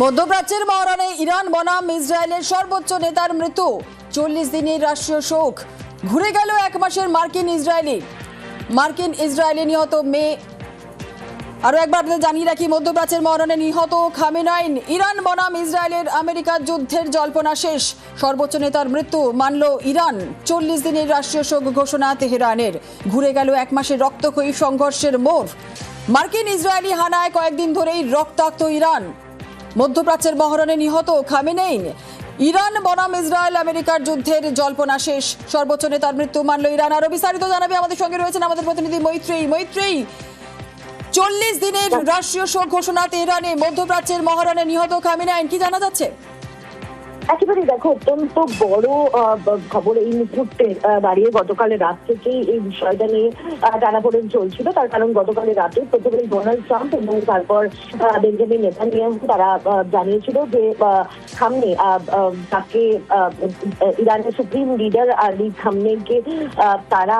মধ্যপ্রাচ্যের মহরণে ইরান বনাম ইসরায়েলের সর্বোচ্চ নেতার মৃত্যু। 40 দিনের রাষ্ট্রীয় শোক। ঘুরে গেল এক মাসের মার্কিন ইসরায়েলি নিহত মেয়ে। আরো একবার জানিয়ে রাখি, মধ্যপ্রাচ্যের মহরণে নিহত খামেনাই। ইরান বনাম ইসরায়েলের আমেরিকার যুদ্ধের জল্পনা শেষ। সর্বোচ্চ নেতার মৃত্যু মানল ইরান। 40 দিনের রাষ্ট্রীয় শোক ঘোষণা তেহরানের। ঘুরে গেল এক মাসের রক্তক্ষয়ী সংঘর্ষের মোড়। মার্কিন ইসরায়েলি হানায় কয়েকদিন ধরেই রক্তাক্ত ইরান। মধ্যপ্রাচ্যের মহরণে নিহত খামেনেই। ইরান বনাম ইসরায়েল আমেরিকার যুদ্ধের জল্পনা শেষ। সর্বোচ্চ নেতার মৃত্যু মানল ইরান। আরো বিস্তারিত জানাবে আমাদের সঙ্গে রয়েছেন আমাদের প্রতিনিধি মৈত্রেয়ী। 40 দিনের রাষ্ট্রীয় শোক ঘোষণা তেহরানে। মধ্যপ্রাচ্যের মহরণে নিহত খামেনেই, কি জানা যাচ্ছে? একেবারে দেখো, অত্যন্ত বড় খবর এই মুহূর্তে দাঁড়িয়ে। গতকাল রাত থেকেই এই বিষয়টা নিয়ে টানাপোড়েন চলছিল। তার কারণ গতকাল রাতে প্রথমে ডোনাল্ড ট্রাম্প এবং তারপর বেঞ্জামিন নেতানিয়াহু তারা জানিয়েছিল যে খামনেই তাকে ইরানের সুপ্রিম লিডার আলী খামনেইকে তারা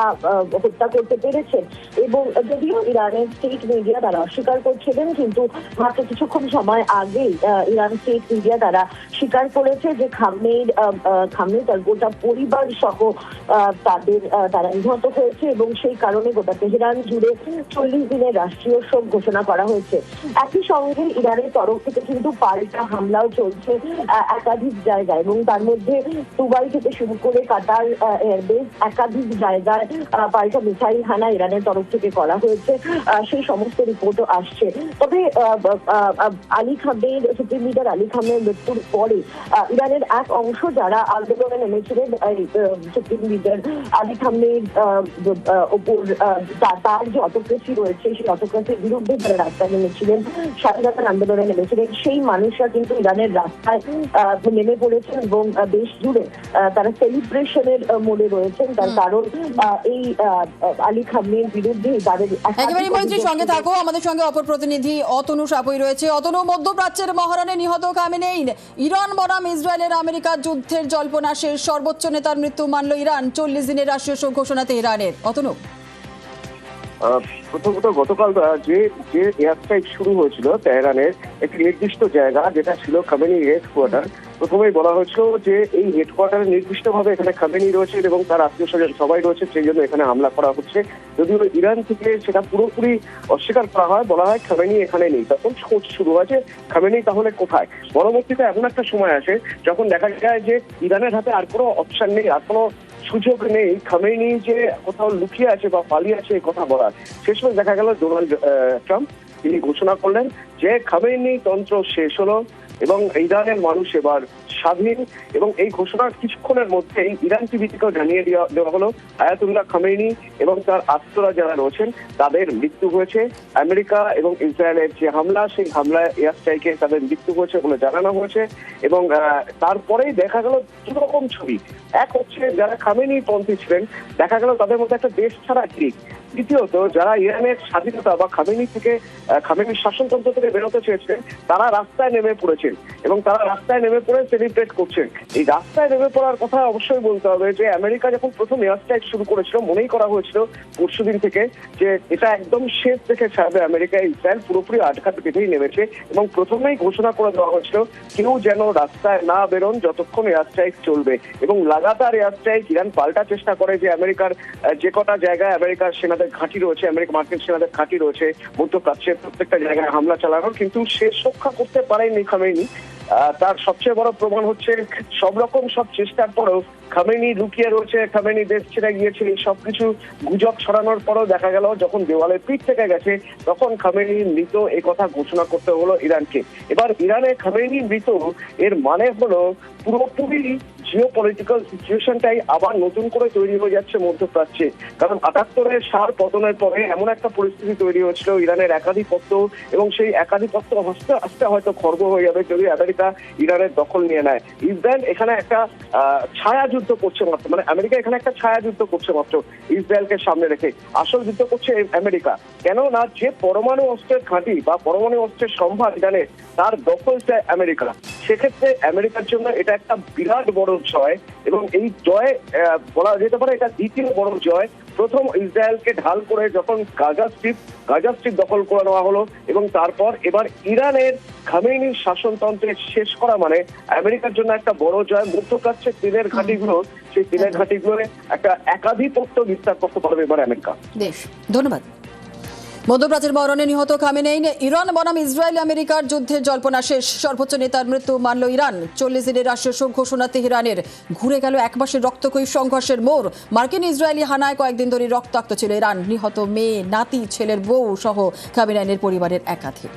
হত্যা করতে পেরেছেন। এবং যদিও ইরানের স্টেট মিডিয়া তারা অস্বীকার করছিলেন, কিন্তু মাত্র কিছুক্ষণ সময় আগেই ইরান স্টেট মিডিয়া তারা স্বীকার করেছে যে খামনেই তার গোটা পরিবার সহ তারা নিহত হয়েছে এবং সেই কারণে গোটা তেহরান জুড়ে 40 দিনের রাষ্ট্রীয় শোক ঘোষণা করা হয়েছে। একই সঙ্গে ইরানের তরফ থেকে কিন্তু পাল্টা হামলাও চলছে একাধিক জায়গায়, এবং তার মধ্যে দুবাই থেকে শুরু করে কাতার এয়ারবেস একাধিক জায়গায় পাল্টা মিসাইল হানা ইরানের তরফ থেকে করা হয়েছে। সেই সমস্ত রিপোর্টও আসছে। তবে Ali Khamenei, supreme leader Ali Khamenei মৃত্যুর পরে ইরানের এক অংশ যারা আন্দোলনে নেমেছিলেন সুপ্রিম লিডার আলী খামেনেইর ওপর তার যে অটোক্রেসি রয়েছে, সেই অটোক্রেসির বিরুদ্ধে যারা রাস্তায় নেমেছিলেন, স্বাধীনতার আন্দোলনে নেমেছিলেন, সেই মানুষরা কিন্তু ইরানের রাস্তায় নেমে পড়েছেন এবং দেশ জুড়ে তারা সেলিব্রেশনের মোডে রয়েছেন। তার কারণ এই আলী খামেনেইর বিরুদ্ধে তাদের একেবারে মৈত্রীর সঙ্গে থাকো। আমাদের সঙ্গে অপর প্রতিনিধি অতনু সাপুই রয়েছে। অতনু, মধ্যপ্রাচ্যের মহরণে নিহত খামেনেই। ইরান বনাম ইসরায়েলের আমেরিকার যুদ্ধের জল্পনা শেষ। সর্বোচ্চ নেতার মৃত্যু মানল ইরান। 40 দিনের রাষ্ট্রীয় শোক ঘোষণা তেহরানের। অতনু, প্রথমত গতকাল যে এয়ার স্ট্রাইক শুরু হয়েছিল তেহরানের একটি নির্দিষ্ট জায়গা, যেটা ছিল খামেনি হেডকোয়ার্টার। প্রথমেই বলা হয়েছিল যে এই হেডকোয়ার্টারে নির্দিষ্টভাবে এখানে খামেনি রয়েছেন এবং তার আত্মীয় স্বজন সবাই রয়েছে, সেই জন্য এখানে হামলা করা হচ্ছে। যদিও ইরান থেকে সেটা পুরোপুরি অস্বীকার করা হয়, বলা হয় খামেনি এখানে নেই। তখন খোঁজ শুরু হয় যে খামেনি তাহলে কোথায়। পরবর্তীতে এমন একটা সময় আসে যখন দেখা যায় যে ইরানের হাতে আর কোনো অপশন নেই, আর কোনো সুযোগ নেই খামেনি যে কোথাও লুকিয়ে আছে বা পালিয়ে আছে এই কথা বলার। শেষমেশ দেখা গেল ডোনাল্ড ট্রাম্প তিনি ঘোষণা করলেন যে খামেনি তন্ত্র শেষ হলো এবং ইরানের মানুষ এবার স্বাধীন। এবং এই ঘোষণার কিছুক্ষণের মধ্যেই ইরান টিভি থেকেও জানিয়ে দেওয়া হলো আয়াতুল্লাহ খামেনি এবং তার আত্মীয়রা যারা রয়েছেন তাদের মৃত্যু হয়েছে। আমেরিকা এবং ইসরায়েলের যে হামলা, সেই হামলায় এয়ার স্ট্রাইকে তাদের মৃত্যু হয়েছে বলে জানানো হয়েছে। এবং তারপরেই দেখা গেল দু রকম ছবি। এক হচ্ছে যারা খামেনি পন্থী ছিলেন, দেখা গেল তাদের মধ্যে একটা দেশ ছাড়া ক্লিক। দ্বিতীয়ত যারা ইরানের স্বাধীনতা বা খামেনির শাসনতন্ত্র থেকে বেরোতে চেয়েছিলেন, তারা রাস্তায় নেমে পড়েছেন এবং তারা রাস্তায় নেমে পড়ে সেলিব্রেট করছেন। এই রাস্তায় নেমে পড়ার কথা অবশ্যই বলতে হবে যে আমেরিকা যখন প্রথম এয়ার স্ট্রাইক শুরু করেছিল, মনেই করা হয়েছিল পরশুদিন থেকে যে এটা একদম শেষ থেকে ছাড়বে আমেরিকা। ইসরায়েল পুরোপুরি আটঘাট বেঁধেই নেমেছে এবং প্রথমেই ঘোষণা করে দেওয়া হয়েছিল কেউ যেন রাস্তায় না বেরোন যতক্ষণ এয়ার স্ট্রাইক চলবে। এবং লাগাতার এয়ার স্ট্রাইক ইরান পাল্টা চেষ্টা করে যে আমেরিকার যে কটা জায়গায় আমেরিকার সেনাদের ঘাঁটি রয়েছে, মার্কিন সেনাদের ঘাঁটি রয়েছে মধ্যপ্রাচ্যের প্রত্যেকটা জায়গায় হামলা চালানোর, কিন্তু শেষ রক্ষা করতে পারেনি খামেনি। তার সবচেয়ে বড় প্রমাণ হচ্ছে সব চেষ্টার পরেও খামেনি লুকিয়ে রয়েছে, খামেনি দেশ ছেড়ে গিয়েছে, এই সবকিছু গুজব ছড়ানোর পরেও দেখা গেল যখন দেওয়ালে পিঠ থেকে গেছে তখন খামেনি মৃত এই কথা ঘোষণা করতে হলো ইরানকে। এবার ইরানে খামেনি মৃত এর মানে হলো পুরোপুরি জিওপলিটিক্যাল সিচুয়েশনটাই আবার নতুন করে তৈরি হয়ে যাচ্ছে মধ্যপ্রাচ্যে। কারণ ৭৮-এর সার পতনের পরে এমন একটা পরিস্থিতি তৈরি হচ্ছিল ইরানের একাধিপত্য, এবং সেই একাধিপত্য আস্তে আস্তে হয়তো খর্ব হয়ে যাবে যদি আমেরিকা ইরানের দখল নিয়ে নেয়। ইসরায়েল এখানে একটা ছায়া যুদ্ধ করছে মাত্র, মানে আমেরিকা এখানে একটা ছায়া যুদ্ধ করছে মাত্র ইসরায়েলকে সামনে রেখে। আসল যুদ্ধ করছে আমেরিকা। কেন না, যে পরমাণু অস্ত্রের ঘাঁটি বা পরমাণু অস্ত্রের সম্ভার ইরানের, তার দখল চায় আমেরিকা। সেক্ষেত্রে আমেরিকার জন্য এটা একটা বিরাট বড় জয়, এবং এই জয় বলা যেতে পারে এটা দ্বিতীয় বড় জয়। প্রথম ইসরায়েলকে ঢাল করে যখন গাজা স্ট্রিপ দখল করে নেওয়া হলো, এবং তারপর এবার ইরানের খামেনির শাসনতন্ত্রের শেষ করা মানে আমেরিকার জন্য একটা বড় জয়। মধ্যপ্রাচ্যের তেলের ঘাঁটিগুলো, সেই তেলের ঘাঁটিগুলোর একটা একাধিপত্য বিস্তার করতে পারবে এবার আমেরিকা। বেশ, ধন্যবাদ। মধ্যপ্রাচ্যের মরণে নিহত খামেনেইন, ইরান বনাম ইসরায়েল আমেরিকার যুদ্ধের জল্পনা শেষ, সর্বোচ্চ নেতার মৃত্যু মানল ইরান। 40 দিনের রাষ্ট্রীয় শোক ঘোষণা তেহরানের। ঘুরে গেল এক মাসের রক্তক্ষয়ী সংঘর্ষের মোড়। মার্কিন ইসরায়েলি হানায় কয়েকদিন ধরে রক্তাক্ত ছিল ইরান। নিহত মেয়ে, নাতি, ছেলের বউ সহ খামেনেইনের পরিবারের একাধিক।